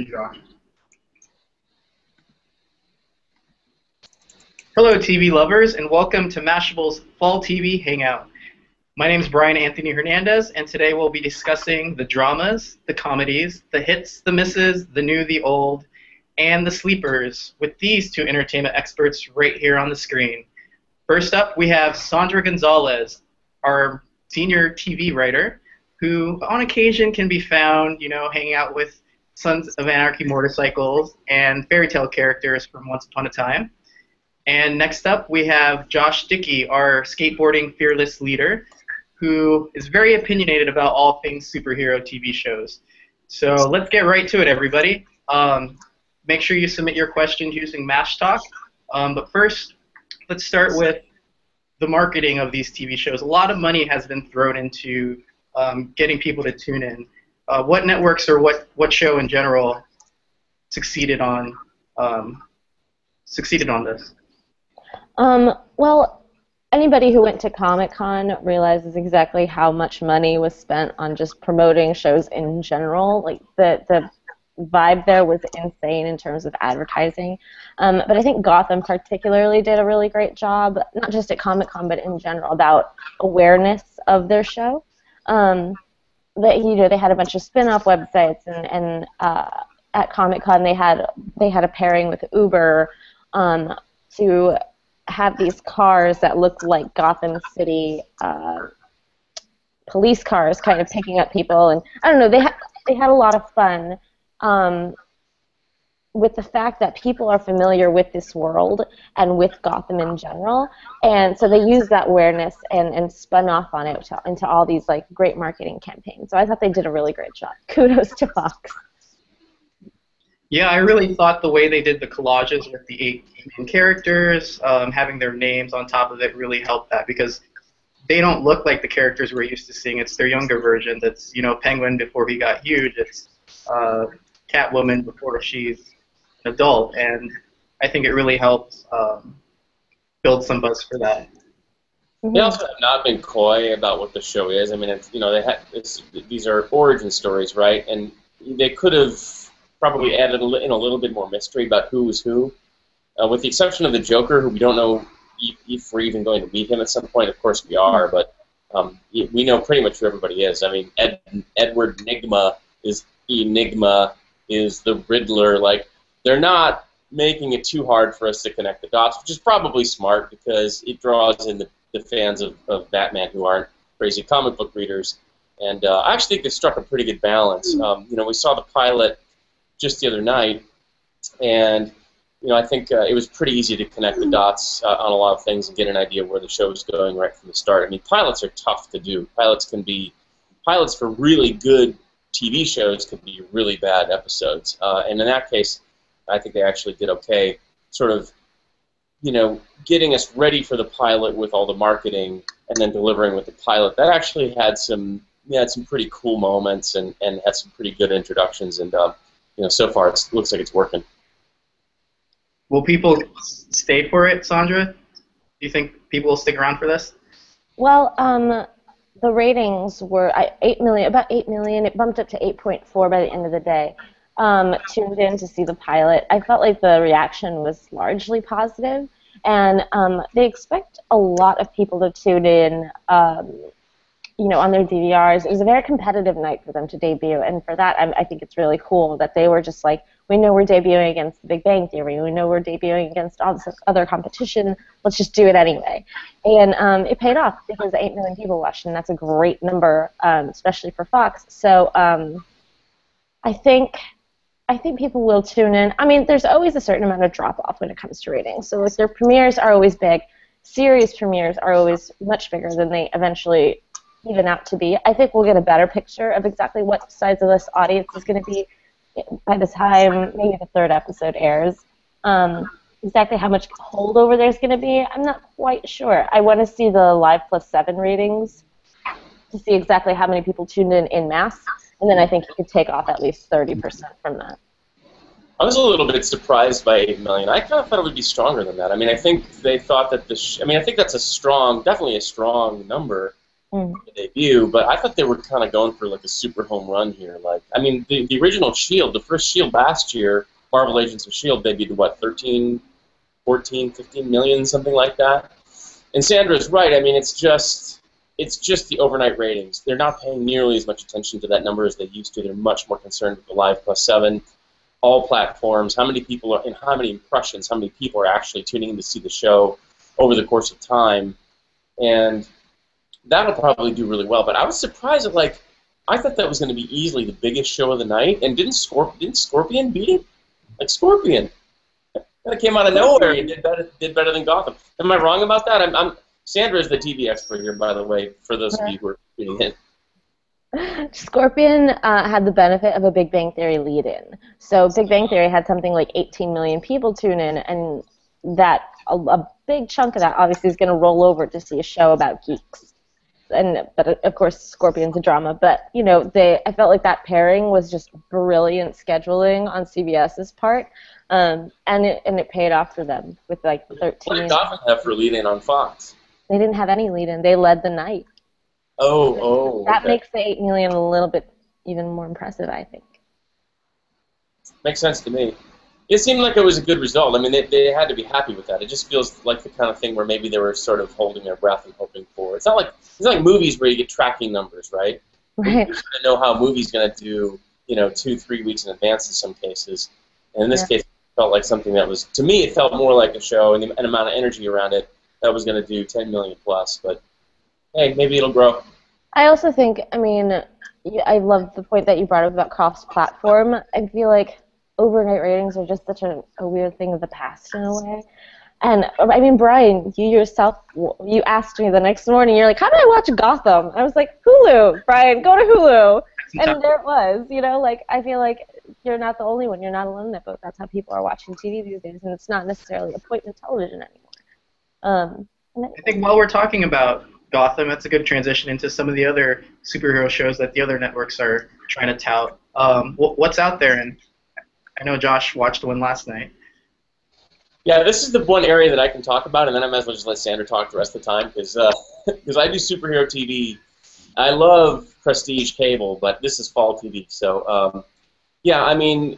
Josh. Hello, TV lovers, and welcome to Mashable's Fall TV Hangout. My name is Brian Anthony Hernandez, and today we'll be discussing the dramas, the comedies, the hits, the misses, the new, the old, and the sleepers with these two entertainment experts right here on the screen. First up, we have Sandra Gonzalez, our senior TV writer, who on occasion can be found, hanging out with Sons of Anarchy motorcycles and fairy tale characters from Once Upon a Time. And next up, we have Josh Dickey, our skateboarding fearless leader, who is very opinionated about all things superhero TV shows. So let's get right to it, everybody. Make sure you submit your questions using Mash Talk. But first, let's start with the marketing of these TV shows. A lot of money has been thrown into getting people to tune in. What networks or what show in general succeeded on this? Well, anybody who went to Comic-Con realizes exactly how much money was spent on just promoting shows in general. Like the vibe there was insane in terms of advertising. But I think Gotham particularly did a really great job, not just at Comic-Con but in general, about awareness of their show. They had a bunch of spin-off websites, and at Comic-Con they had a pairing with Uber to have these cars that looked like Gotham City police cars, kind of picking up people, and I don't know. They had a lot of fun with the fact that people are familiar with this world and with Gotham in general, and so they used that awareness and spun off on it into all these like great marketing campaigns. So I thought they did a really great job. Kudos to Fox. Yeah, I really thought the way they did the collages with the 8 main characters, having their names on top of it really helped that, because they don't look like the characters we're used to seeing. It's their younger versions. It's, Penguin before he got huge. It's Catwoman before she's an adult, and I think it really helps build some buzz for that. They also have not been coy about what the show is. I mean, these are origin stories, right? And they could have probably added in a little bit more mystery about who is who, with the exception of the Joker, who we don't know if we're even going to meet him at some point. Of course we are, but we know pretty much who everybody is. I mean, Edward Nygma is the Riddler. Like, they're not making it too hard for us to connect the dots, which is probably smart because it draws in the fans of Batman who aren't crazy comic book readers. And I actually think they struck a pretty good balance. We saw the pilot just the other night, and I think it was pretty easy to connect the dots on a lot of things and get an idea of where the show is going right from the start. I mean, pilots are tough to do. Pilots for really good TV shows can be really bad episodes, and in that case, I think they actually did okay, sort of, getting us ready for the pilot with all the marketing and then delivering with the pilot. That actually had some pretty cool moments and had some pretty good introductions, and so far it looks like it's working. Will people stay for it, Sandra? Do you think people will stick around for this? Well, the ratings were about 8 million. It bumped up to 8.4 by the end of the day. Tuned in to see the pilot. I felt like the reaction was largely positive, and they expect a lot of people to tune in, on their DVRs. It was a very competitive night for them to debut, and for that, I think it's really cool that they were just like, we know we're debuting against The Big Bang Theory, we know we're debuting against all this other competition, let's just do it anyway. And it paid off because 8 million people watched, and that's a great number, especially for Fox. So I think people will tune in. I mean, there's always a certain amount of drop-off when it comes to ratings. So like, their premieres are always big. Series premieres are always much bigger than they eventually even out to be. I think we'll get a better picture of exactly what size of this audience is going to be by the time maybe the 3rd episode airs. Exactly how much holdover there's going to be, I'm not quite sure. I want to see the Live Plus 7 ratings to see exactly how many people tuned in masse, and then I think you could take off at least 30% from that. I was a little bit surprised by 8 million. I kind of thought it would be stronger than that. I mean, I think they thought that I think that's definitely a strong number. the debut, but I thought they were kind of going for like a super home run here. Like, I mean, the original Shield, the first Shield last year, Marvel Agents of Shield debuted to what, 13, 14, 15 million, something like that. And Sandra's right. I mean, it's just the overnight ratings. They're not paying nearly as much attention to that number as they used to. They're much more concerned with the Live Plus 7, all platforms, how many people are, and how many impressions, how many people are actually tuning in to see the show over the course of time. And that'll probably do really well. But I was surprised at, like, I thought that was going to be easily the biggest show of the night. And didn't Scorpion beat it? Like, Scorpion. That came out of nowhere and did better than Gotham. Am I wrong about that? Sandra is the TV expert here, by the way, for those of you who are tuning in. Scorpion had the benefit of a Big Bang Theory lead-in. So Big Bang Theory had something like 18 million people tune in, and that a big chunk of that obviously is going to roll over to see a show about geeks. But of course, Scorpion's a drama. But you know, I felt like that pairing was just brilliant scheduling on CBS's part, and it paid off for them with like 13. What did Gotham have for lead-in on Fox? They didn't have any lead-in. They led the night. That okay. makes the 8 million a little bit even more impressive, I think. Makes sense to me. It seemed like it was a good result. I mean, they had to be happy with that. It just feels like the kind of thing where maybe they were sort of holding their breath and hoping for. It's not like movies where you get tracking numbers, right? Right. You sort of know how a movie's going to do, 2-3 weeks in advance in some cases. And in this case, it felt like something that was, to me, it felt more like a show and an amount of energy around it that was going to do 10 million plus. But hey, maybe it'll grow. I also think, I mean, I love the point that you brought up about cross-platform. I feel like overnight ratings are just such a weird thing of the past in a way. And, I mean, Brian, you yourself, you asked me the next morning, you're like, how do I watch Gotham? I was like, Hulu, Brian, go to Hulu. And there it was, like, I feel like you're not the only one. You're not alone in that boat. That's how people are watching TV these days, and it's not necessarily appointment television anymore. I think while we're talking about Gotham, that's a good transition into some of the other superhero shows that the other networks are trying to tout. What's out there? And I know Josh watched one last night. Yeah, this is the one area that I can talk about, and then I might as well just let Sandra talk the rest of the time, because I do superhero TV. I love prestige cable, but this is fall TV. So, yeah, I mean,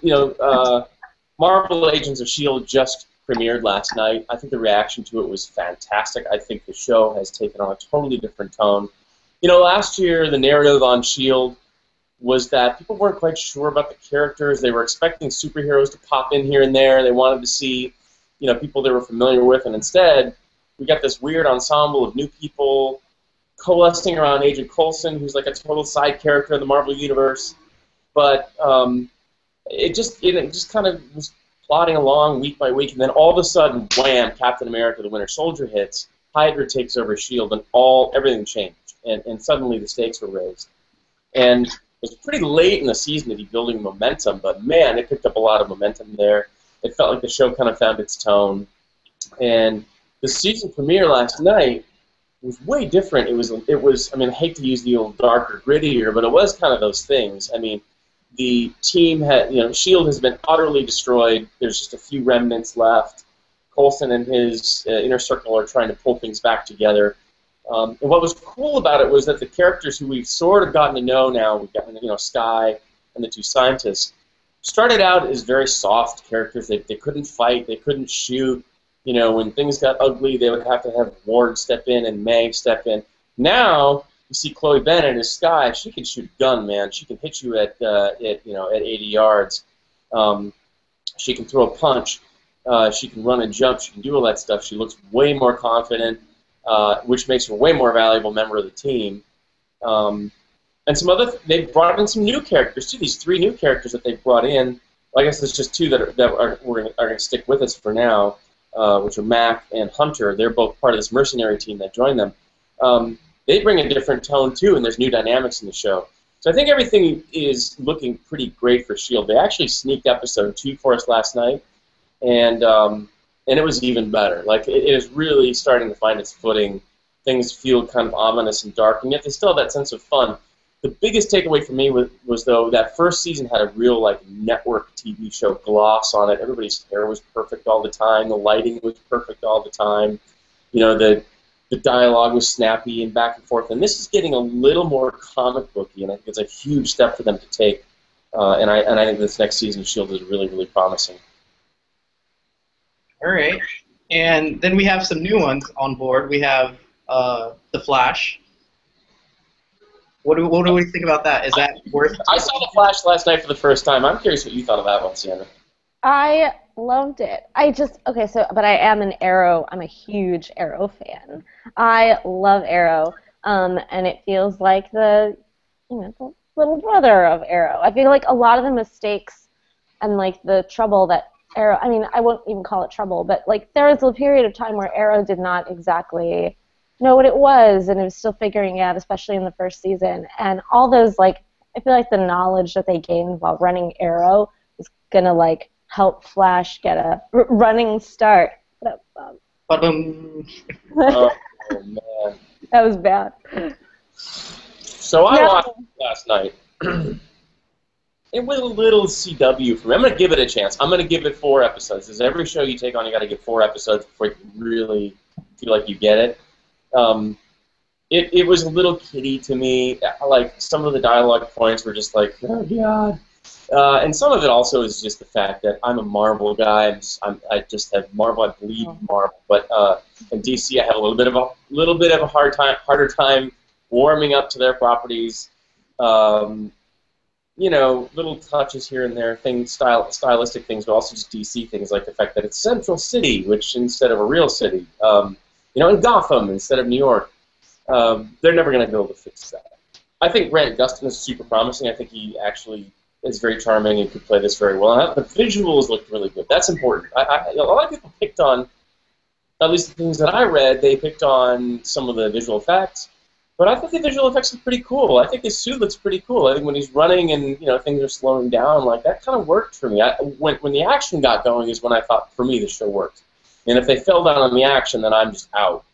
Marvel Agents of S.H.I.E.L.D. just premiered last night. I think the reaction to it was fantastic. I think the show has taken on a totally different tone. Last year, the narrative on S.H.I.E.L.D. was that people weren't quite sure about the characters. They were expecting superheroes to pop in here and there. They wanted to see, people they were familiar with, and instead, we got this weird ensemble of new people coalescing around Agent Coulson, who's like a total side character in the Marvel Universe. But it just kind of was plodding along week by week, and then all of a sudden, wham! Captain America: The Winter Soldier hits. Hydra takes over S.H.I.E.L.D., and everything changed, and suddenly the stakes were raised. And it was pretty late in the season to be building momentum, but man, it picked up a lot of momentum there. It felt like the show kind of found its tone, and the season premiere last night was way different. It was. I mean, I hate to use the old darker, grittier, but it was kind of those things. I mean, the team had, S.H.I.E.L.D. has been utterly destroyed. There's just a few remnants left. Coulson and his inner circle are trying to pull things back together. And what was cool about it was that the characters who we've sort of gotten to know now, we've gotten, Skye and the two scientists, started out as very soft characters. They couldn't fight, they couldn't shoot. When things got ugly, they would have to have Ward step in and May step in. Now, you see Chloe Bennett as Skye. She can shoot a gun, man. She can hit you at 80 yards. She can throw a punch. She can run and jump. She can do all that stuff. She looks way more confident, which makes her a way more valuable member of the team. And they brought in some new characters too. These 3 new characters that they brought in. Well, I guess there's just 2 that are going to stick with us for now, which are Mac and Hunter. They're both part of this mercenary team that joined them. They bring a different tone too, and there's new dynamics in the show. So I think everything is looking pretty great for S.H.I.E.L.D. They actually sneaked episode 2 for us last night, and it was even better. Like, it is really starting to find its footing. Things feel kind of ominous and dark, and yet they still have that sense of fun. The biggest takeaway for me was though, that first season had a real, like, network TV show gloss on it. Everybody's hair was perfect all the time. The lighting was perfect all the time. the dialogue was snappy and back and forth. And this is getting a little more comic booky, and I think it's a huge step for them to take. And I think this next season of S.H.I.E.L.D. is really, really promising. All right. And then we have some new ones on board. We have The Flash. What do we think about that? Is that worth? I saw The Flash last night for the first time. I'm curious what you thought of that one, Sienna. I loved it. But I am an Arrow. I'm a huge Arrow fan. I love Arrow, and it feels like the little brother of Arrow. I feel like a lot of the mistakes and like the trouble that Arrow. I mean, I won't even call it trouble, but like there was a period of time where Arrow did not exactly know what it was, and it was still figuring it out, especially in the first season. And all those I feel like the knowledge that they gained while running Arrow is gonna help Flash get a running start. Ba-dum. Oh, man. That was bad. So I watched it last night. It was a little CW for me. I'm going to give it a chance. I'm going to give it 4 episodes. As every show you take on, you got to get 4 episodes before you really feel like you get it. It was a little kiddie to me. Like some of the dialogue points were just like, oh god. And some of it also is just the fact that I'm a Marvel guy. I just have Marvel. I bleed Marvel. But in DC, I have a little bit of a harder time warming up to their properties. Little touches here and there, stylistic things, but also just DC things, like the fact that it's Central City, which instead of a real city, in Gotham instead of New York. They're never going to be able to fix that. I think Grant Gustin is super promising. I think he actually is very charming and could play this very well. And the visuals looked really good. That's important. A lot of people picked on, at least the things that I read, they picked on some of the visual effects. But I think the visual effects look pretty cool. I think his suit looks pretty cool. I think when he's running and things are slowing down, that kind of worked for me. When the action got going is when I thought, for me, the show worked. And if they fell down on the action, then I'm just out.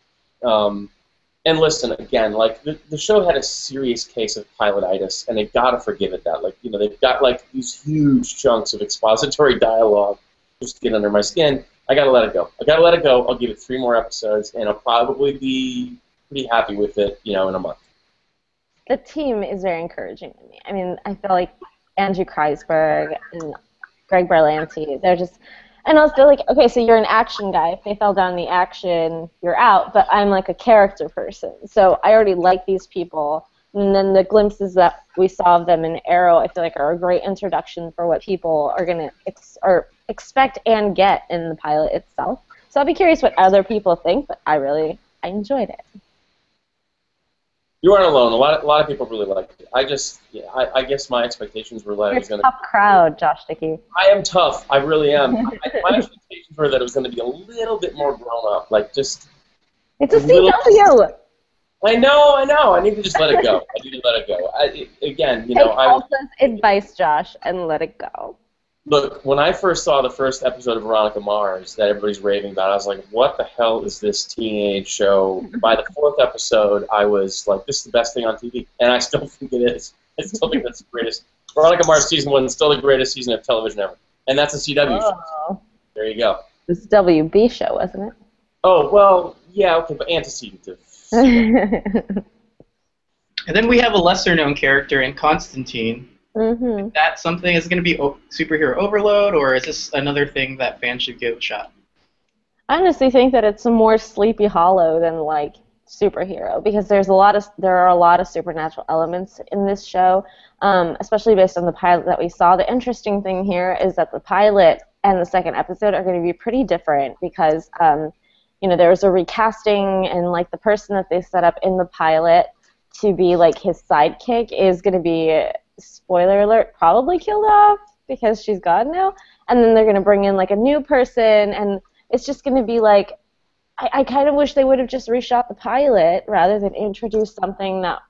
And listen, again, the show had a serious case of pilotitis, and they've got to forgive it that. They've got these huge chunks of expository dialogue just to get under my skin. I got to let it go. I'll give it 3 more episodes, and I'll probably be pretty happy with it, in a month. The team is very encouraging to me. I mean, I feel like Andrew Kreisberg and Greg Berlanti, they're just, and also okay, so you're an action guy. If they fell down the action, you're out. But I'm a character person, so I already like these people. And then the glimpses that we saw of them in Arrow, I feel like are a great introduction for what people are gonna expect and get in the pilot itself. So I'll be curious what other people think, but I enjoyed it. You aren't alone. A lot of people really liked it. I guess my expectations were that it was going to. Tough crowd, Josh Dickey. I am tough. I really am. My expectations were that it was going to be a little bit more grown up, just. It's a CW. I know. I need to just let it go. Take advice, Josh, and let it go. Look, when I first saw the first episode of Veronica Mars that everybody's raving about, I was like, what the hell is this teenage show? By the 4th episode, I was like, this is the best thing on TV. And I still think it is. I still think that's the greatest. Veronica Mars season 1 is still the greatest season of television ever. And that's a CW show. There you go. This WB show, wasn't it? Oh, well, yeah, okay, but antecedent. And then we have a lesser-known character in Constantine. Mm-hmm. Is that something is going to be superhero overload, or is this another thing that fans should give a shot? I honestly think that it's more Sleepy Hollow than superhero, because there are a lot of supernatural elements in this show, especially based on the pilot that we saw. The interesting thing here is that the pilot and the 2nd episode are going to be pretty different because there's a recasting, and the person that they set up in the pilot to be his sidekick is going to be, spoiler alert, probably killed off because she's gone now, and then they're going to bring in a new person, and it's just going to be I kind of wish they would have just reshot the pilot rather than introduce something that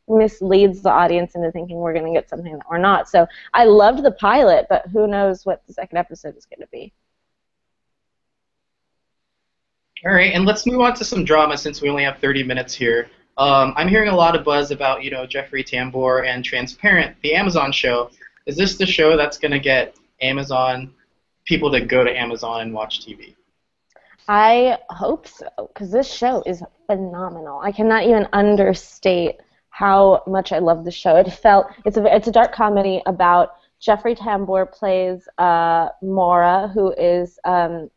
misleads the audience into thinking we're going to get something that we're not. So I loved the pilot, but who knows what the 2nd episode is going to be. All right, and let's move on to some drama since we only have 30 minutes here. I'm hearing a lot of buzz about, Jeffrey Tambor and Transparent, the Amazon show. Is this the show that's going to get people to go to Amazon and watch TV? I hope so, because this show is phenomenal. I cannot even understate how much I love the show. It's a dark comedy about Jeffrey Tambor plays Maura, who is a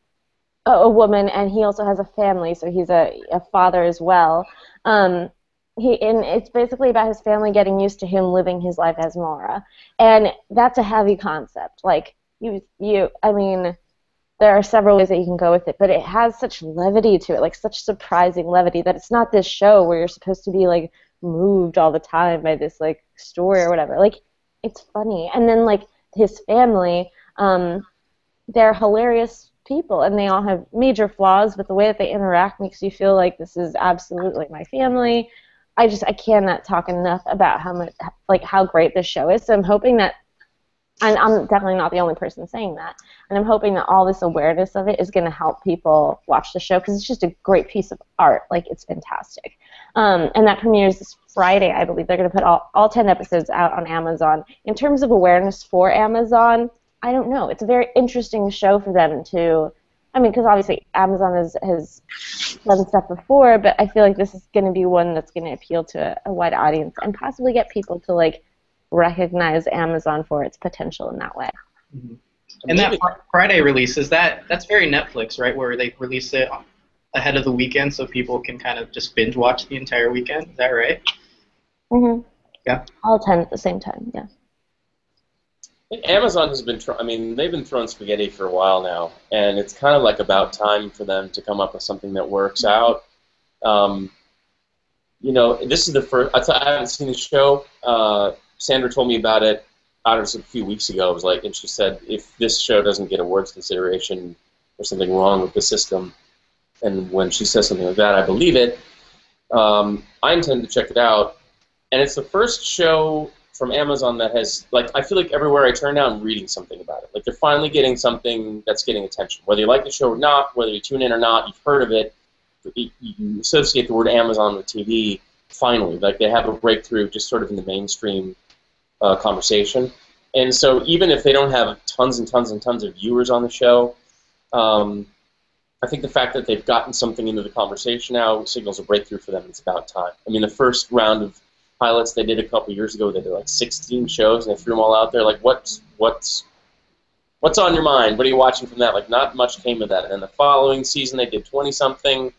woman, and he also has a family, so he's a father as well. And it's basically about his family getting used to him living his life as Maura, and that's a heavy concept. Like I mean, there are several ways that you can go with it, but it has such levity to it, like such surprising levity, that it's not this show where you're supposed to be like moved all the time by this like story or whatever. Like, it's funny, and then like his family, they're hilarious people, and they all have major flaws, but the way that they interact makes you feel like this is absolutely my family. I cannot talk enough about how great this show is. So I'm hoping that, and I'm definitely not the only person saying that, and I'm hoping that all this awareness of it is going to help people watch the show, because it's just a great piece of art. Like, it's fantastic. And that premieres this Friday, I believe. They're going to put all 10 episodes out on Amazon. In terms of awareness for Amazon, I don't know. It's a very interesting show for them to, I mean, because obviously Amazon has done stuff before, but I feel like this is going to be one that's going to appeal to a wide audience and possibly get people to, like, recognize Amazon for its potential in that way. Mm-hmm. And that Friday release, that's very Netflix, right, where they release it ahead of the weekend so people can kind of just binge watch the entire weekend? Is that right? Mm-hmm. Yeah. All 10 at the same time, yeah. Amazon has been, they've been throwing spaghetti for a while now, and it's kind of like about time for them to come up with something that works out. This is the first, I haven't seen the show. Sandra told me about it, I don't know, a few weeks ago. And she said, if this show doesn't get awards consideration, there's something wrong with the system. And when she says something like that, I believe it. I intend to check it out. And it's the first show from Amazon that has, like, I feel like everywhere I turn now, I'm reading something about it. Like, they're finally getting something that's getting attention. Whether you like the show or not, whether you tune in or not, you've heard of it. You associate the word Amazon with TV, finally. Like, they have a breakthrough just sort of in the mainstream conversation. And so even if they don't have tons and tons and tons of viewers on the show, I think the fact that they've gotten something into the conversation now signals a breakthrough for them. It's about time. I mean, the first round of pilots they did a couple years ago, they did like 16 shows, and they threw them all out there. Like, what's on your mind? What are you watching from that? Like, not much came of that. And then the following season, they did 20-something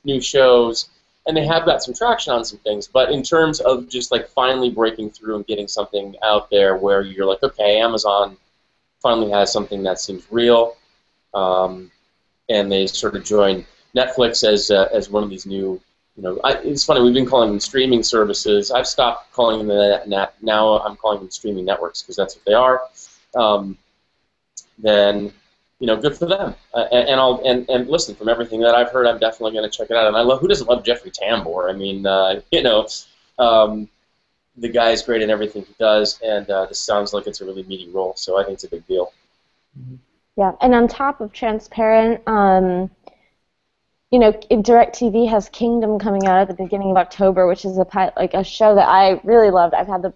new shows, and they have got some traction on some things. But in terms of just like finally breaking through and getting something out there where you're like, okay, Amazon finally has something that seems real, and they sort of join Netflix as one of these new. It's funny, we've been calling them streaming services. I've stopped calling them that. Now I'm calling them streaming networks because that's what they are. Then, good for them. And listen, from everything that I've heard, I'm definitely going to check it out. And who doesn't love Jeffrey Tambor? I mean, the guy is great in everything he does, and this sounds like it's a really meaty role, so I think it's a big deal. Yeah, and on top of Transparent, DirecTV has Kingdom coming out at the beginning of October, which is a show that I really loved. I've had the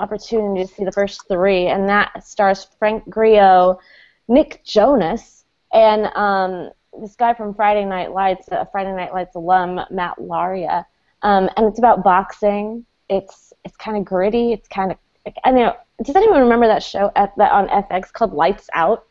opportunity to see the first 3, and that stars Frank Grillo, Nick Jonas, and this guy from Friday Night Lights, a Friday Night Lights alum, Matt Laria. And it's about boxing. It's kind of gritty. It's kind of, does anyone remember that show on FX called Lights Out?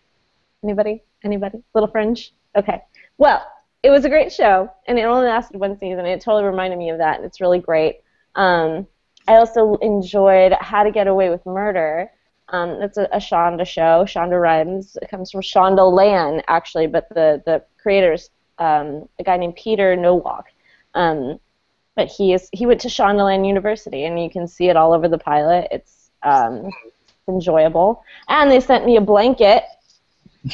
Anybody? Little Fringe? Okay. Well, it was a great show, and it only lasted 1 season, and it totally reminded me of that, and it's really great. I also enjoyed How to Get Away with Murder. It's a Shonda show. Shonda Rhimes. It comes from Shondaland, actually, but the creator's a guy named Peter Nowak. But he went to Shondaland University, and you can see it all over the pilot. It's enjoyable. And they sent me a blanket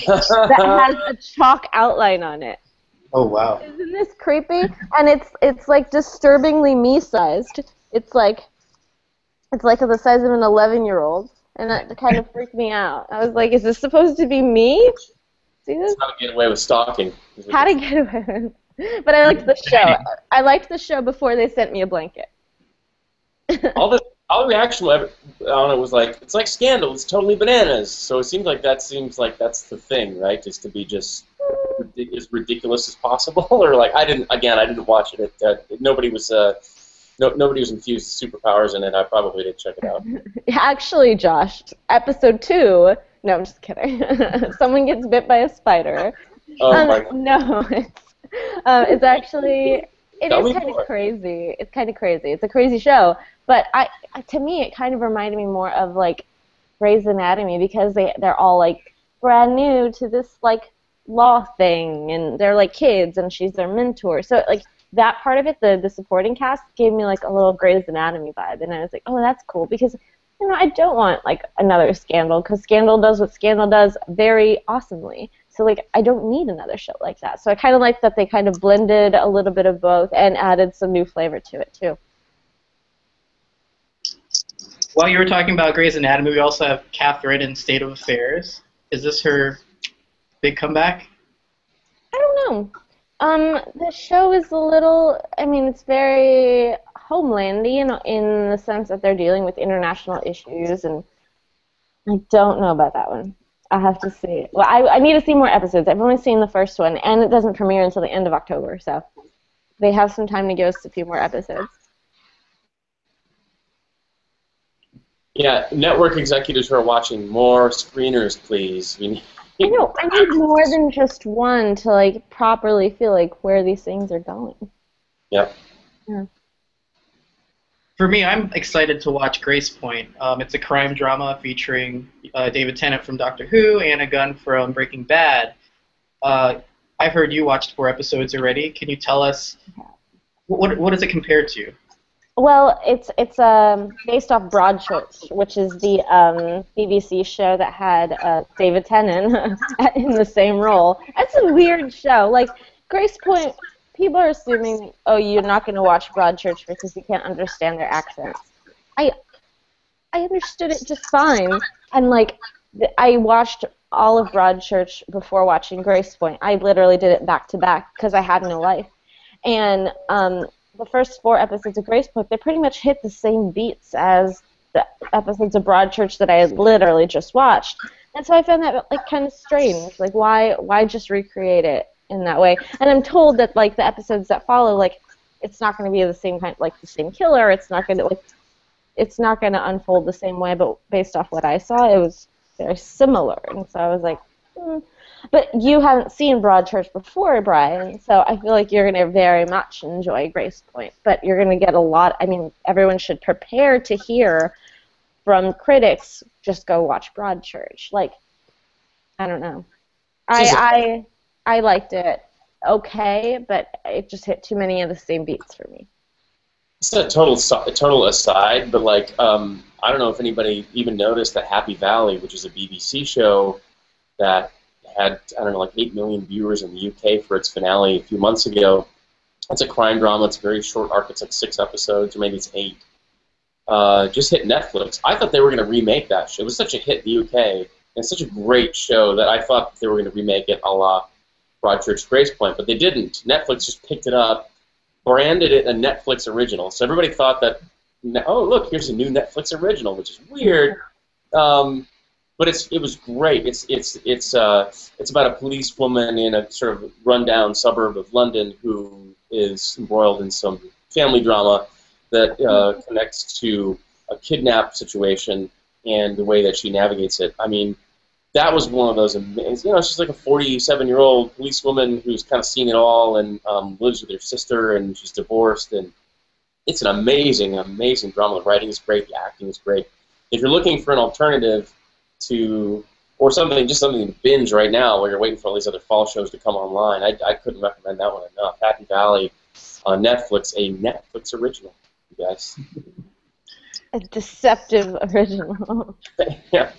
that has a chalk outline on it. Oh, wow. Isn't this creepy? And it's like disturbingly me-sized. It's like the size of an 11-year-old, and that kind of freaked me out. I was like, is this supposed to be me? See this? It's How to Get Away with Stalking. How to Get Away with. But I liked the show. I liked the show before they sent me a blanket. all the reaction, I don't know, was like, it's like Scandal. It's totally bananas. So it seems like that's the thing, right? Just to be just as ridiculous as possible, or like I didn't watch it. Nobody was nobody was infused with superpowers in it. I probably didn't check it out. Actually, Josh, episode 2. No, I'm just kidding. Someone gets bit by a spider. Oh my God. No, it's actually it is kind of crazy. It's kind of crazy. It's a crazy show, but to me it kind of reminded me more of like Grey's Anatomy because they're all like brand new to this like law thing and they're like kids and she's their mentor. So like that part of it, the supporting cast gave me like a little Grey's Anatomy vibe, and I was like, oh, that's cool because I don't want like another Scandal because Scandal does what Scandal does very awesomely. So like I don't need another show like that. So I kind of like that they kind of blended a little bit of both and added some new flavor to it too. While you were talking about Grey's Anatomy, we also have Catherine in State of Affairs. Is this her big comeback? I don't know. The show is a little, it's very homelandy in the sense that they're dealing with international issues, and I don't know about that one. I have to see it. Well, I need to see more episodes. I've only seen the first one, and it doesn't premiere until the end of October, so they have some time to give us a few more episodes. Yeah, network executives who are watching, more screeners, please. I know. I need more than just one to like properly feel like where these things are going. Yep. Yeah. For me, I'm excited to watch Grace Point. It's a crime drama featuring David Tennant from Doctor Who, Anna Gunn from Breaking Bad. I've heard you watched 4 episodes already. Can you tell us what is it compared to? Well, it's based off Broadchurch, which is the BBC show that had David Tennant in the same role. That's a weird show. Like Grace Point, people are assuming, oh, you're not going to watch Broadchurch because you can't understand their accents. I understood it just fine, and like I watched all of Broadchurch before watching Grace Point. I literally did it back to back because I had no life, and the first 4 episodes of Grace Point, they pretty much hit the same beats as the episodes of Broadchurch that I had literally just watched. And so I found that like kind of strange. Like why just recreate it in that way? And I'm told that like the episodes that follow, like it's not going to be the same kind, like the same killer. It's not going to unfold the same way. But based off what I saw, it was very similar. And so I was like, But you haven't seen Broadchurch before, Brian, so I feel like you're going to very much enjoy Grace Point. But you're going to get a lot. Everyone should prepare to hear from critics. Just go watch Broadchurch. Like, I don't know. I liked it okay, but it just hit too many of the same beats for me. It's a total aside, but like I don't know if anybody even noticed that Happy Valley, which is a BBC show that had, I don't know, like 8 million viewers in the UK for its finale a few months ago. It's a crime drama. It's a very short arc. It's like 6 episodes, or maybe it's 8. Just hit Netflix. I thought they were going to remake that show. It was such a hit in the UK, and it's such a great show that I thought they were going to remake it a la Broadchurch Grace Point, but they didn't. Netflix just picked it up, branded it a Netflix original. So everybody thought that, oh, look, here's a new Netflix original, which is weird. But it was great. It's about a policewoman in a sort of rundown suburb of London who is embroiled in some family drama that connects to a kidnap situation and the way that she navigates it. I mean, that was one of those amazing. She's like a 47-year-old policewoman who's kind of seen it all and lives with her sister, and she's divorced, and it's an amazing, amazing drama. The writing is great. The acting is great. If you're looking for an alternative or something to binge right now while you're waiting for all these other fall shows to come online, I couldn't recommend that one enough. Happy Valley on Netflix, a Netflix original, you guys. A deceptive original. Yeah.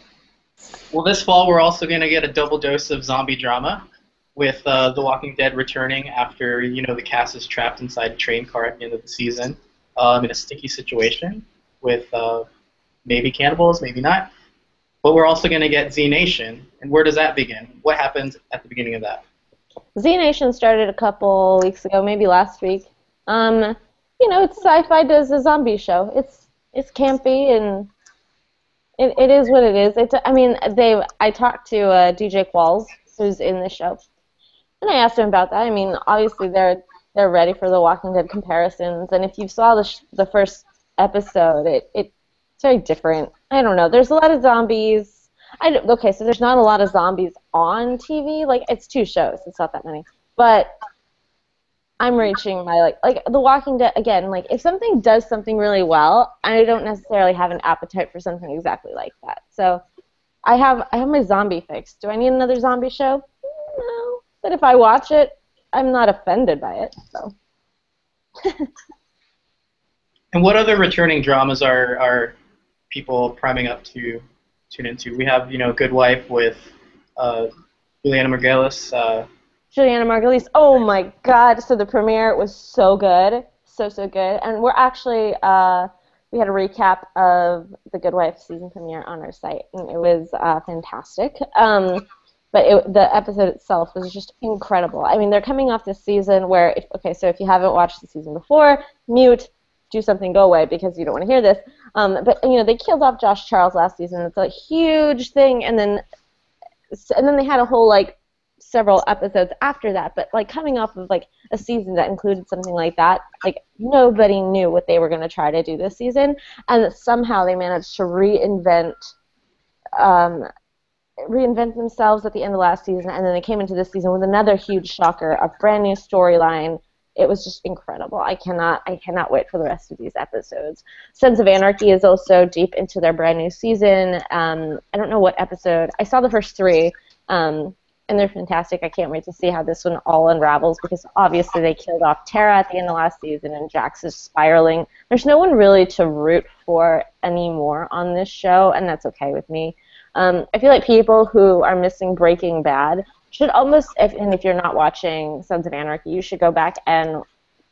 Well, this fall we're also going to get a double dose of zombie drama with The Walking Dead returning after, the cast is trapped inside a train car at the end of the season in a sticky situation with maybe cannibals, maybe not. But we're also going to get Z Nation. And where does that begin? What happens at the beginning of that? Z Nation started a couple weeks ago, maybe last week. It's Sci-Fi does a zombie show. It's campy and it is what it is. I talked to DJ Qualls, who's in the show, And I asked him about that. I mean, obviously they're ready for the Walking Dead comparisons, and if you saw the first episode, it's very different. I don't know. There's a lot of zombies. Okay, so there's not a lot of zombies on TV. Like, it's 2 shows. It's not that many. But I'm reaching my, like The Walking Dead, again, like, if something does something really well, I don't necessarily have an appetite for something exactly like that. So I have my zombie fix. Do I need another zombie show? No. But if I watch it, I'm not offended by it. So. And what other returning dramas are people priming up to tune into? We have, Good Wife with Juliana Margulies. Juliana Margulies. Oh my God! So the premiere was so good, so good. And we're actually we had a recap of the Good Wife season premiere on our site, and it was fantastic. But the episode itself was just incredible. I mean, they're coming off this season where, so if you haven't watched the season before, mute, do something, go away because you don't want to hear this. But they killed off Josh Charles last season. It's a huge thing, and then they had a whole several episodes after that. But coming off of a season that included something like that, nobody knew what they were going to try to do this season, and somehow they managed to reinvent themselves at the end of last season, and then they came into this season with another huge shocker, a brand new storyline. It was just incredible. I cannot wait for the rest of these episodes. Sons of Anarchy is also deep into their brand new season. I don't know what episode. I saw the first 3, and they're fantastic. I can't wait to see how this one all unravels, because obviously they killed off Tara at the end of last season, and Jax is spiraling. There's no one really to root for anymore on this show, and that's okay with me. I feel like people who are missing Breaking Bad should almost, if you're not watching Sons of Anarchy, you should go back and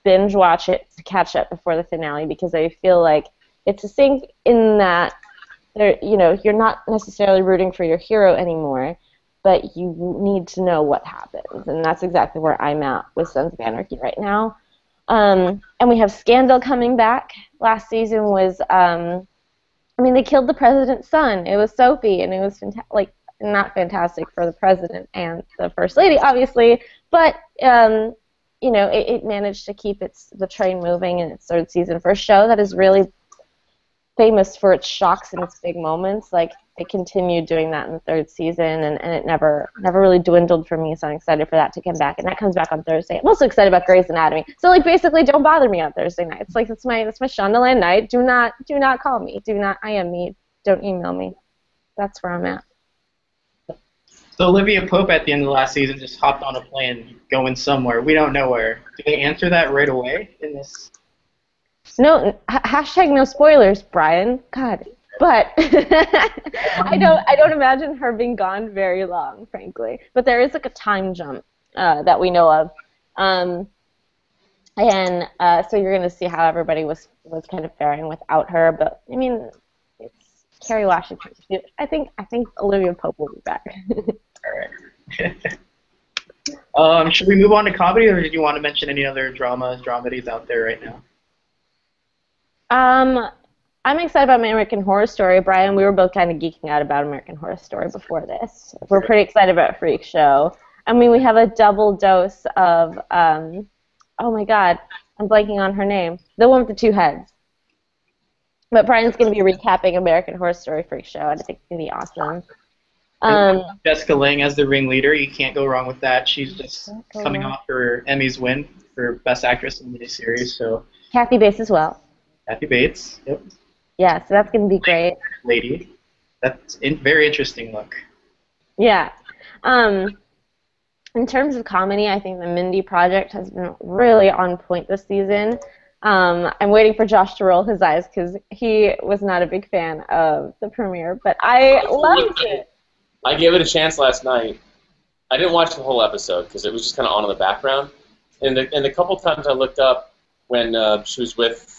binge watch it to catch up before the finale, because I feel like it's a thing in that you're not necessarily rooting for your hero anymore, but you need to know what happens, and that's exactly where I'm at with Sons of Anarchy right now. And we have Scandal coming back. Last season was they killed the president's son. It was Sophie, and it was not fantastic for the president and the first lady, obviously, but it managed to keep the train moving in its 3rd season for a show that is really famous for its shocks and its big moments. They continued doing that in the 3rd season, and it never really dwindled for me, so I'm excited for that to come back, and that comes back on Thursday. I'm also excited about Grey's Anatomy. So basically, don't bother me on Thursday nights. That's my Shondaland night. Do not call me. Do not IM me. Don't email me. That's where I'm at. So Olivia Pope at the end of the last season just hopped on a plane going somewhere. We don't know where. Do they answer that right away in this? No, hashtag no spoilers, Brian. God. But I don't imagine her being gone very long, frankly. But there is a time jump that we know of, and so you're going to see how everybody was kind of faring without her. But I mean, it's Kerry Washington. I think Olivia Pope will be back. All right. Should we move on to comedy, or did you want to mention any other dramedies out there right now? I'm excited about American Horror Story. Brian, we were both kind of geeking out about American Horror Story before this. We're pretty excited about Freak Show. I mean, we have a double dose of, oh my God, I'm blanking on her name. The one with the 2 heads. But Brian's going to be recapping American Horror Story Freak Show, and I think it's going to be awesome. Jessica Lange as the ringleader, you can't go wrong with that. She's just coming off her Emmys win for Best Actress in the miniseries. So Kathy Bates as well. Kathy Bates, yep. Yeah, so that's going to be great. Lady. That's a very interesting look. Yeah. In terms of comedy, I think the Mindy Project has been really on point this season. I'm waiting for Josh to roll his eyes because he was not a big fan of the premiere, but I loved it. I gave it a chance last night. I didn't watch the whole episode because it was just kind of on in the background. And the couple times I looked up when she was with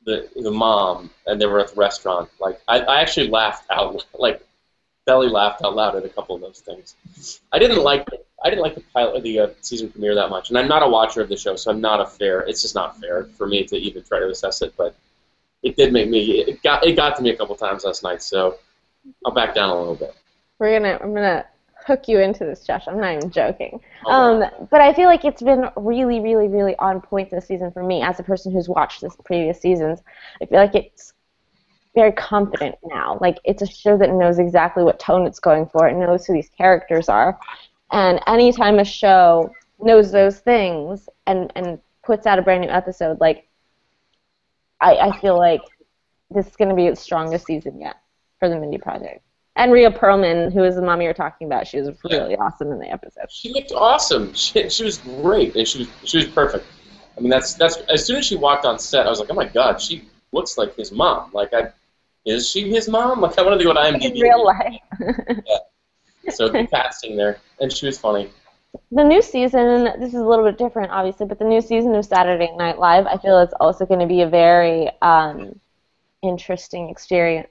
the mom and they were at the restaurant, I actually laughed out, belly laughed out loud at a couple of those things. I didn't like the pilot, the season premiere that much, and I'm not a watcher of the show, so it's just not fair for me to even try to assess it. But it did make me. It got to me a couple times last night, so I'll back down a little bit. I'm gonna hook you into this, Josh. I'm not even joking. But I feel like it's been really, really, really on point this season for me as a person who's watched the previous seasons. I feel like it's very confident now. Like, it's a show that knows exactly what tone it's going for. It knows who these characters are. And anytime a show knows those things and puts out a brand new episode, like, I feel like this is going to be its strongest season yet for the Mindy Project. And Rhea Perlman, who is the mom you were talking about, she was really awesome in the episode. She looked awesome. She was great. And she was perfect. I mean, that's as soon as she walked on set, I was like, oh my god, she looks like his mom. Like, is she his mom? Like, I want to do what I'm in real life. Yeah. So the casting there, and she was funny. The new season, this is a little bit different, obviously, but the new season of Saturday Night Live, I feel it's also going to be a very interesting experiment,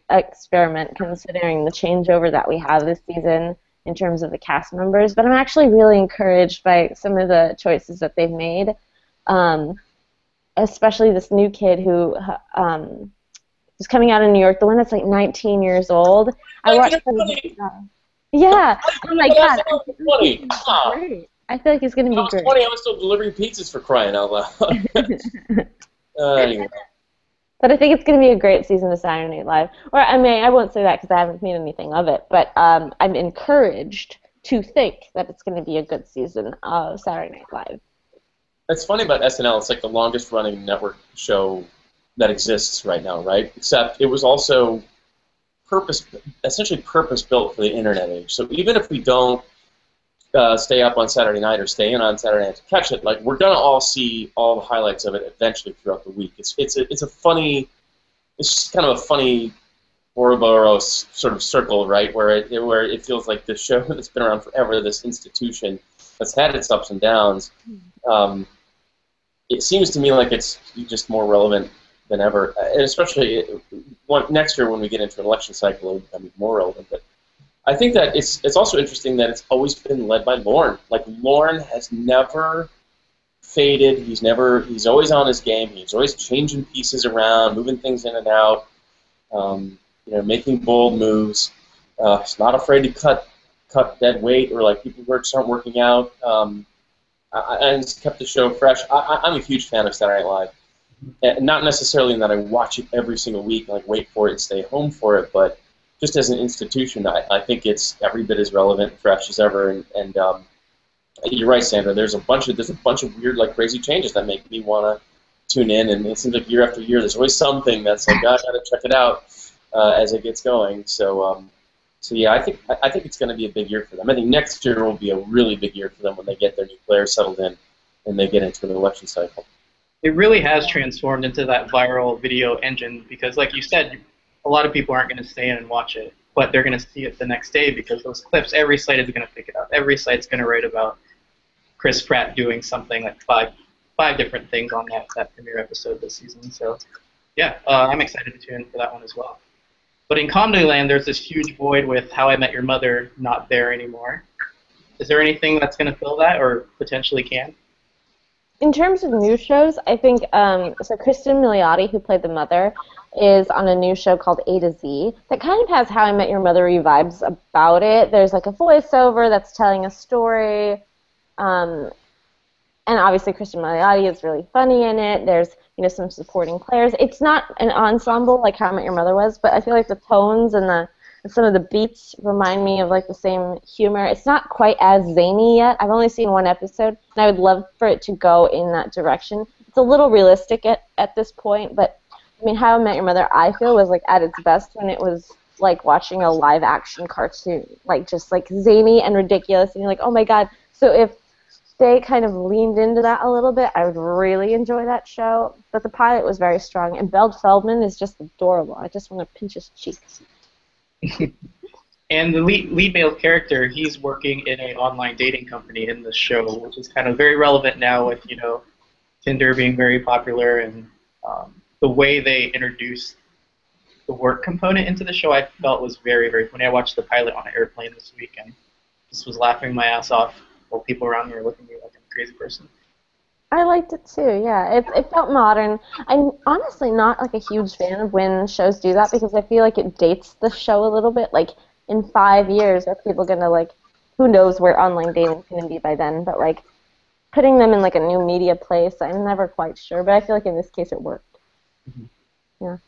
considering the changeover that we have this season in terms of the cast members. But I'm actually really encouraged by some of the choices that they've made, especially this new kid who is coming out in New York, the one that's like 19 years old. I watched him. Yeah. Oh my god. Great. I feel like he's going to be great. 20, I was still delivering pizzas for crying out loud. Anyway. But I think it's going to be a great season of Saturday Night Live. Or, I mean, I won't say that because I haven't seen anything of it, but I'm encouraged to think that it's going to be a good season of Saturday Night Live. It's funny about SNL. It's like the longest-running network show that exists right now, right? Except it was also essentially purpose-built for the internet age. So even if we don't stay up on Saturday night or stay in on Saturday night to catch it, like, we're gonna all see all the highlights of it eventually throughout the week. It's just kind of a funny Ouroboros sort of circle, right? Where it feels like this show that's been around forever, this institution that's had its ups and downs. It seems to me like it's just more relevant than ever, and especially next year when we get into an election cycle, it'll become more relevant. But I think that it's also interesting that it's always been led by Lorne. Like, Lorne has never faded. He's always on his game. He's always changing pieces around, moving things in and out, making bold moves. He's not afraid to cut dead weight or like people who aren't working out. And it's kept the show fresh. I'm a huge fan of Saturday Night Live. And not necessarily in that I watch it every single week, like wait for it and stay home for it, but just as an institution, I think it's every bit as relevant and fresh as ever. And you're right, Sandra. There's a bunch of weird, like, crazy changes that make me want to tune in. And it seems like year after year, there's always something that's like, I gotta check it out as it gets going. So yeah, I think it's going to be a big year for them. I think next year will be a really big year for them when they get their new players settled in and they get into an election cycle. It really has transformed into that viral video engine because, like you said, a lot of people aren't going to stay in and watch it, but they're going to see it the next day because those clips, every site is going to pick it up. Every site's going to write about Chris Pratt doing something, like five different things on that premiere episode this season. So, yeah, I'm excited to tune in for that one as well. But in Comedyland, there's this huge void with How I Met Your Mother not there anymore. Is there anything that's going to fill that or potentially can? In terms of new shows, I think, so Kristen Milioti, who played the mother, is on a new show called A to Z that kind of has How I Met Your Mother-y vibes about it. There's like a voiceover that's telling a story, and obviously Kristen Milioti is really funny in it. There's some supporting players. It's not an ensemble like How I Met Your Mother was, but I feel like the tones and some of the beats remind me of like the same humor. It's not quite as zany yet. I've only seen one episode, and I would love for it to go in that direction. It's a little realistic at this point, but I mean, How I Met Your Mother, I feel, was like at its best when it was like watching a live action cartoon, like just like zany and ridiculous, and you're like, oh my god. So if they kind of leaned into that a little bit, I would really enjoy that show. But the pilot was very strong, and Belle Feldman is just adorable. I just want to pinch his cheeks. And the lead male character, he's working in an online dating company in this show, which is kind of very relevant now with, Tinder being very popular, and the way they introduced the work component into the show I felt was very, very funny. I watched the pilot on an airplane this week and just was laughing my ass off while people around me were looking at me like I'm a crazy person. I liked it too, yeah. It felt modern. I'm honestly not like a huge fan of when shows do that because I feel like it dates the show a little bit. Like in 5 years, are people gonna like who knows where online dating's going to be by then, but like putting them in like a new media place, I'm never quite sure, but I feel like in this case it worked. Yeah.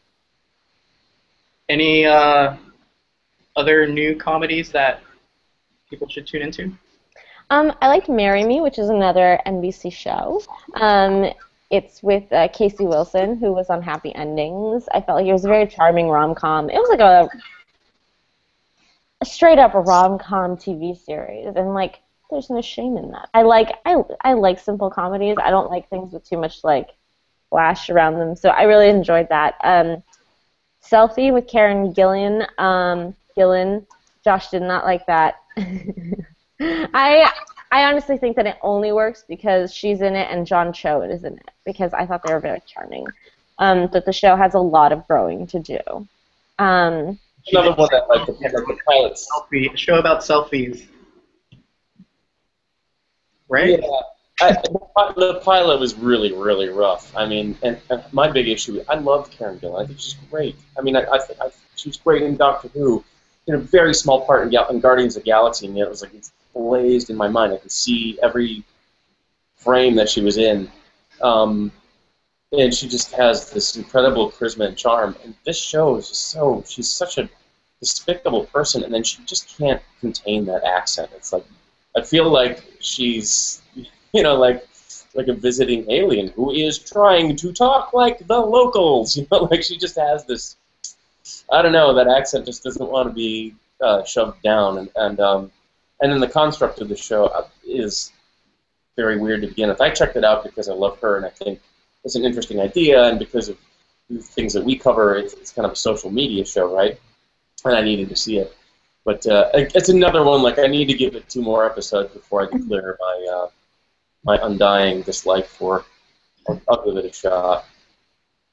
Any other new comedies that people should tune into? I liked Marry Me, which is another NBC show. It's with Casey Wilson, who was on Happy Endings. I felt like it was a very charming rom-com. It was like a straight-up rom-com TV series, and like there's no shame in that. I like simple comedies. I don't like things with too much like flash around them, so I really enjoyed that. Selfie with Karen Gillan. Josh did not like that. I honestly think that it only works because she's in it and John Cho is in it, because I thought they were very charming. That the show has a lot of growing to do. Another one that like the pilots. A show about selfies. Right? Yeah. The pilot was really, really rough. I mean, and my big issue, I loved Karen Gillan. I think she's great. I mean, I think she was great in Doctor Who, in a very small part in Guardians of the Galaxy, and yet it was like it's blazed in my mind. I could see every frame that she was in. And she just has this incredible charisma and charm. And this show is just she's such a despicable person, and then she just can't contain that accent. It's like, I feel like she's, like a visiting alien who is trying to talk like the locals. Like she just has this, I don't know, that accent just doesn't want to be shoved down. And then the construct of the show is very weird to begin with. I checked it out because I love her, and I think it's an interesting idea, and because of the things that we cover, it's kind of a social media show, right? And I needed to see it. But it's another one, like, I need to give it 2 more episodes before I declare my undying dislike for it. I'll give it a shot.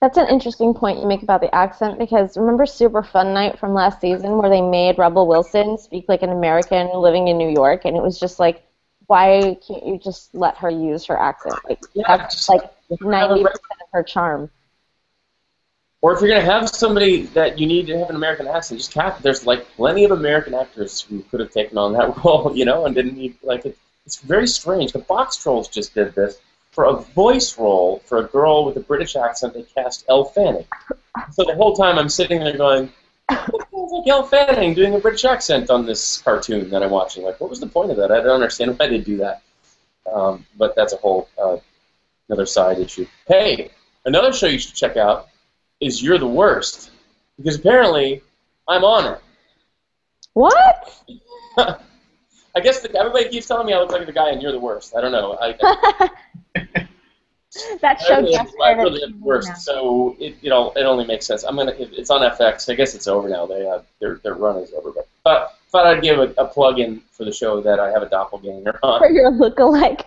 That's an interesting point you make about the accent, because remember Super Fun Night from last season where they made Rebel Wilson speak like an American living in New York, and it was just like, why can't you just let her use her accent? Like, that's like 90% of her charm. Or if you're going to have somebody that you need to have an American accent, just cast. There's like plenty of American actors who could have taken on that role, and didn't need, like, it's very strange. The Box Trolls just did this. For a voice role for a girl with a British accent, they cast Elle Fanning. So the whole time I'm sitting there going, it sounds like Elle Fanning doing a British accent on this cartoon that I'm watching. Like, what was the point of that? I don't understand why they do that. But that's a whole another side issue. Hey, another show you should check out is You're the Worst, because apparently I'm on it. What? I guess everybody keeps telling me I look like the guy in You're the Worst. I don't know. That show just really the worst. So it only makes sense. It's on FX. I guess it's over now. Their run is over. But thought I'd give a plug in for the show that I have a doppelganger on. For your lookalike.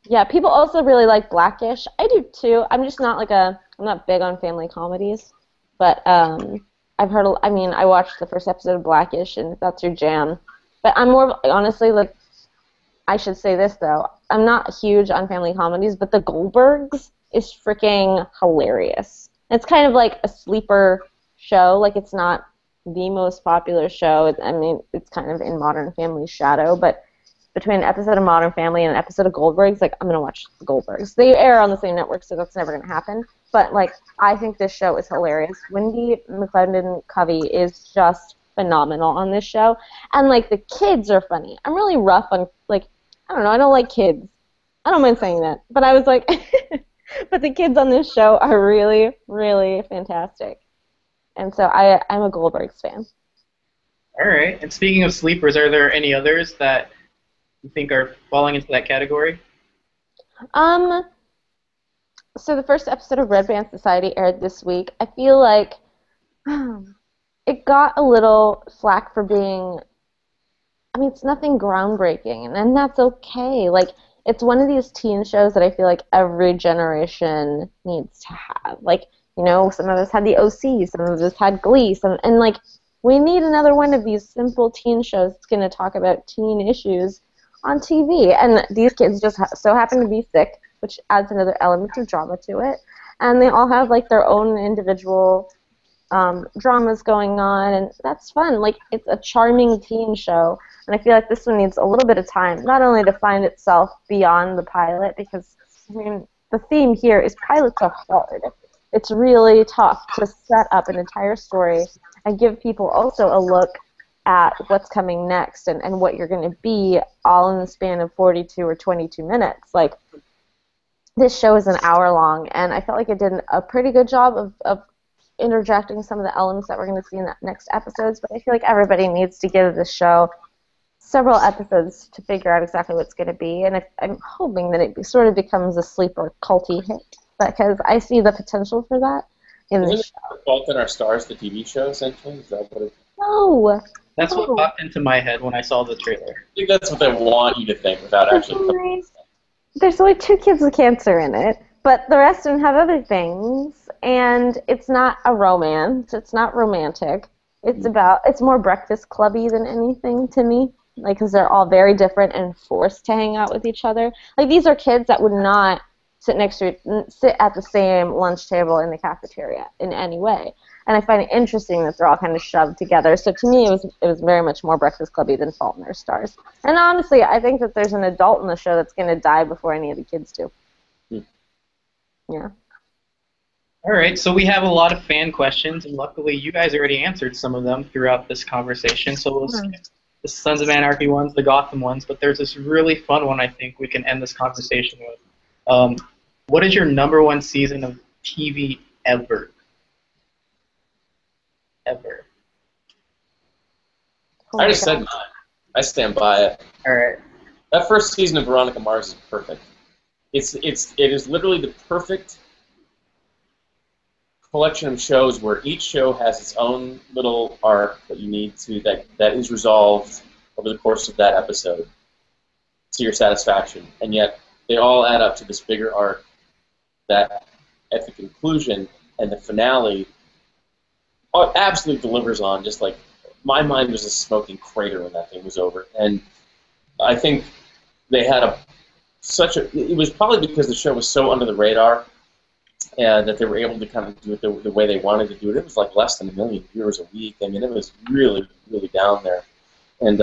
Yeah, people also really like Blackish. I do too. I'm just not I'm not big on family comedies, but I've heard. I watched the first episode of Blackish, and that's your jam. But I'm more honestly, like, I should say this though. I'm not huge on family comedies, but The Goldbergs is freaking hilarious. It's kind of like a sleeper show. Like, it's not the most popular show. It's kind of in Modern Family's shadow, but between an episode of Modern Family and an episode of Goldbergs, like, I'm gonna watch The Goldbergs. They air on the same network, so that's never gonna happen. But like, I think this show is hilarious. Wendy McLendon-Covey is just phenomenal on this show, and like the kids are funny. I'm really rough on, like, I don't know. I don't like kids. I don't mind saying that, but I was like, but the kids on this show are really, really fantastic, and so I'm a Goldbergs fan. All right. And speaking of sleepers, are there any others that you think are falling into that category? So the first episode of Red Band Society aired this week. I feel like it got a little flack for being, it's nothing groundbreaking, and that's okay. Like, it's one of these teen shows that I feel like every generation needs to have. Like, some of us had the OC, some of us had Glee, and like, we need another one of these simple teen shows that's going to talk about teen issues on TV. And these kids just so happen to be sick, which adds another element of drama to it. And they all have like their own individual dramas going on, and that's fun. Like, it's a charming teen show, and I feel like this one needs a little bit of time, not only to find itself beyond the pilot, because, I mean, the theme here is pilots are hard. It's really tough to set up an entire story and give people also a look at what's coming next and what you're going to be all in the span of 42 or 22 minutes. Like, this show is an hour long, and I felt like it did a pretty good job of interjecting some of the elements that we're going to see in the next episodes, but I feel like everybody needs to give this show several episodes to figure out exactly what it's going to be, and I'm hoping that it sort of becomes a sleeper culty hit, because I see the potential for that in this show. Fault in Our Stars, the TV show, essentially? Is that what it is? No! That's what popped into my head when I saw the trailer. I think that's what they want you to think without actually... There's only 2 kids with cancer in it, but the rest of them have other things, and it's not a romance. It's not romantic. It's more Breakfast Clubby than anything to me, like, because they're all very different and forced to hang out with each other. Like, these are kids that would not sit at the same lunch table in the cafeteria in any way. And I find it interesting that they're all kind of shoved together. So to me, it was very much more Breakfast Clubby than Fault in Our Stars. And honestly, I think that there's an adult in the show that's going to die before any of the kids do. Yeah. All right, so we have a lot of fan questions, and luckily you guys already answered some of them throughout this conversation. So we'll skip the Sons of Anarchy ones, the Gotham ones, but there's this really fun one I think we can end this conversation with. What is your #1 season of TV ever? Ever. I just said mine. I stand by it. All right. That first season of Veronica Mars is perfect. It is literally the perfect collection of shows where each show has its own little arc that you need to that is resolved over the course of that episode to your satisfaction, and yet they all add up to this bigger arc that at the conclusion and the finale absolutely delivers on. Just like, my mind was a smoking crater when that thing was over, and I think they had it was probably because the show was so under the radar and that they were able to kind of do it the way they wanted to do it. It was like less than 1 million viewers a week. I mean, it was really, really down there. And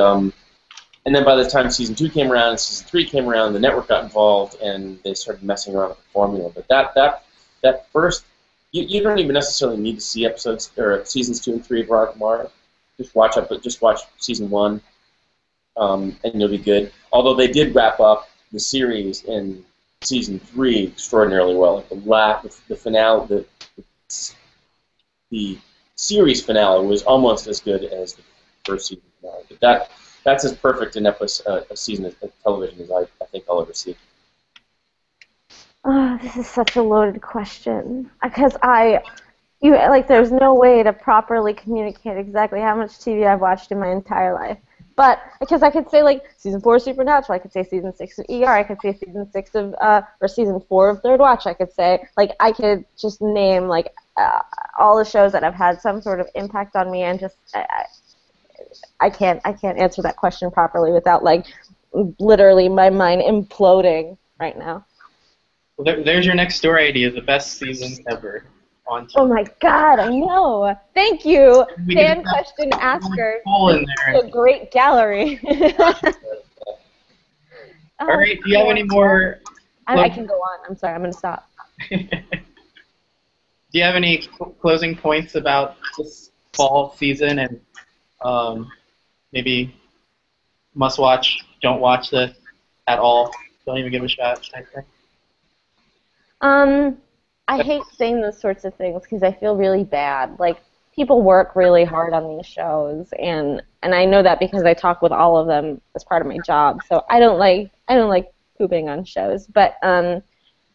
then by the time season 2 came around and season 3 came around, the network got involved and they started messing around with the formula. But that first, you don't even necessarily need to see episodes or seasons 2 and 3 of Veronica Mars. Just watch season 1, and you'll be good. Although they did wrap up the series in season 3 extraordinarily well. Like the finale, the series finale was almost as good as the first season finale. But that's as perfect an episode, a season of television as I think I'll ever see. Oh, this is such a loaded question, because there's no way to properly communicate exactly how much TV I've watched in my entire life. But because I could say, like, season 4 of Supernatural, I could say season 6 of ER, I could say season 6 of or season 4 of Third Watch. I could say, like, I could just name all the shows that have had some sort of impact on me, and just I can't answer that question properly without, like, literally my mind imploding right now. Well, there's your next story idea, the best season ever on TV. Oh my God, I know. Thank you, fan question asker. A great gallery. All right, do you have any more? I can go on. I'm sorry, I'm going to stop. Do you have any closing points about this fall season and maybe must watch, don't watch this at all, don't even give a shot type thing? I hate saying those sorts of things because I feel really bad. Like, people work really hard on these shows, and I know that because I talk with all of them as part of my job. So I don't like pooping on shows. But I feel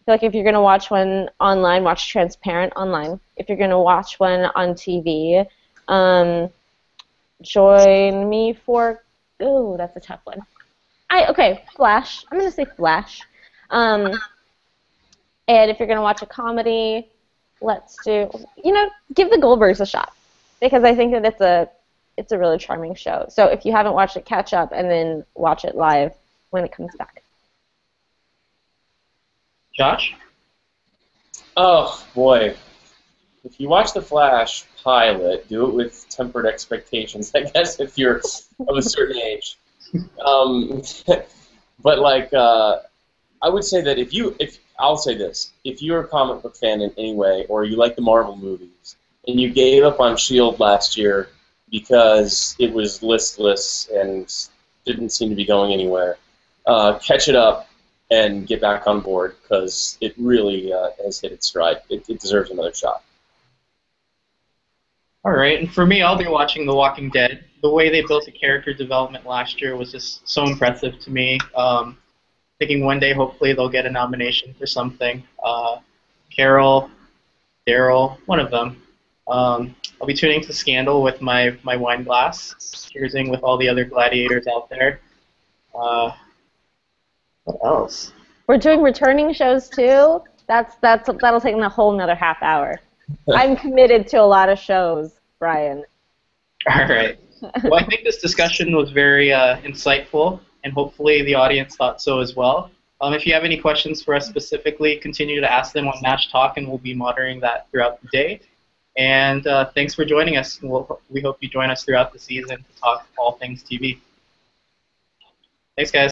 like if you're gonna watch one online, watch Transparent online. If you're gonna watch one on TV, join me for. Ooh, that's a tough one. Flash. I'm gonna say Flash. And if you're going to watch a comedy, give the Goldbergs a shot, because I think that it's a really charming show. So if you haven't watched it, catch up and then watch it live when it comes back. Josh? Oh, boy. If you watch The Flash, pilot, do it with tempered expectations, I guess, if you're of a certain age. But like, I would say that I'll say this, if you're a comic book fan in any way, or you like the Marvel movies, and you gave up on S.H.I.E.L.D. last year because it was listless and didn't seem to be going anywhere, catch it up and get back on board, because it really has hit its stride. It deserves another shot. All right, and for me, I'll be watching The Walking Dead. The way they built the character development last year was just so impressive to me. Thinking one day, hopefully, they'll get a nomination for something. Carol, Daryl, one of them. I'll be tuning to Scandal with my wine glass, cheersing with all the other gladiators out there. What else? We're doing returning shows too. That'll take a whole another half hour. I'm committed to a lot of shows, Brian. All right. Well, I think this discussion was very insightful, and hopefully the audience thought so as well. If you have any questions for us specifically, continue to ask them on Match Talk, and we'll be monitoring that throughout the day. And thanks for joining us. We hope you join us throughout the season to talk all things TV. Thanks, guys.